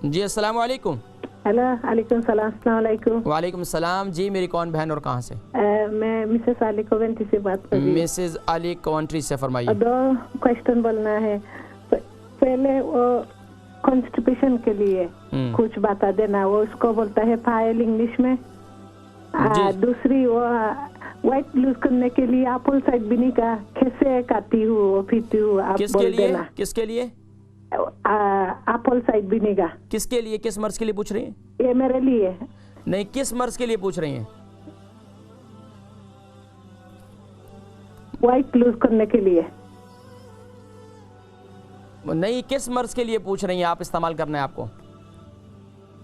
जी अस्सलाम वालेकुम। हेलो, वालेकुम सलाम। अस्सलाम वालेकुम। वालेकुम सलाम जी। मेरी कौन बहन और कहाँ से? मैं मिसेस अली कोवेंट्री से बात कर रही हूँ। मिसेस अली कॉन्ट्री से, फरमाइए। 2 क्वेश्चन बोलना है। पहले वो कॉन्स्टिपेशन के लिए कुछ बता देना, वो उसको बोलता है फाइल इंग्लिश में। दूसरी वो व्हाइट लूज करने के लिए एप्पल साइड विनेगर कैसे खाती हूँ, वो पीती हूँ, आप बोल देना। किसके लिए? Apple side vinegar. किसके लिए, किस मर्ज के लिए पूछ रही हैं? ये मेरे लिए नहीं, किस मर्ज के लिए पूछ रही हैं? व्हाइट लूज करने के लिए। नहीं, किस मर्ज के लिए पूछ रही हैं आप? इस्तेमाल करना है आपको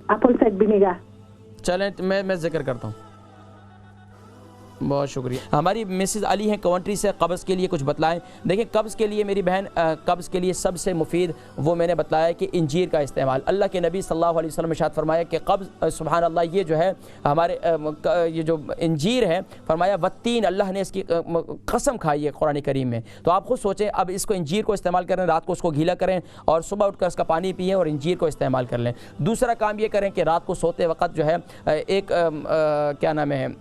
एप्पल साइड विनेगर। चलें मैं जिक्र करता हूँ। बहुत शुक्रिया। हमारी मिसेस अली हैं कॉन्ट्री से, कब्ज़ के लिए कुछ बतलाएं। देखिए, कब्ज़ के लिए मेरी बहन, कब्ज़ के लिए सबसे मुफीद वो मैंने बताया कि इंजीर का इस्तेमाल। अल्लाह के नबी सल्लल्लाहु अलैहि वसल्लम ने इरशाद फरमाया कि कब्ज़, सुभान अल्लाह, ये जो है हमारे ये जो इंजीर है, फरमाया वत्तीन, अल्लाह ने इसकी कसम खाई है कुरान करीम में। तो आप खुद सोचें, अब इसको इंजीर को इस्तेमाल करें, रात को उसको गीला करें और सुबह उठकर इसका पानी पिएँ और इंजीर को इस्तेमाल कर लें। दूसरा काम ये करें कि रात को सोते वक्त जो है क्या नाम है,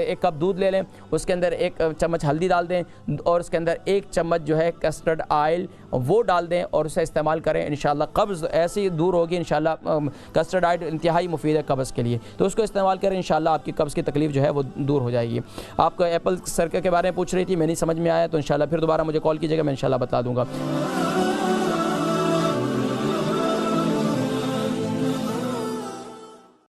एक कप दूध ले लें, उसके अंदर 1 चम्मच हल्दी डाल दें और उसके अंदर 1 चम्मच जो है कस्टर्ड ऑयल वो डाल दें और उसे इस्तेमाल करें। इंशाल्लाह कब्ज़ ऐसे ही दूर होगी। इंशाल्लाह कस्टर्ड ऑयल इंतहाई मुफीद है कब्ज़ के लिए, तो उसको इस्तेमाल करें। इंशाल्लाह आपकी कब्ज़ की तकलीफ़ जो है वो दूर हो जाएगी। आपको एप्पल सर्कल के बारे में पूछ रही थी, मैं नहीं समझ में आया, तो इंशाल्लाह फिर दोबारा मुझे कॉल कीजिएगा, मैं इंशाल्लाह बता दूँगा।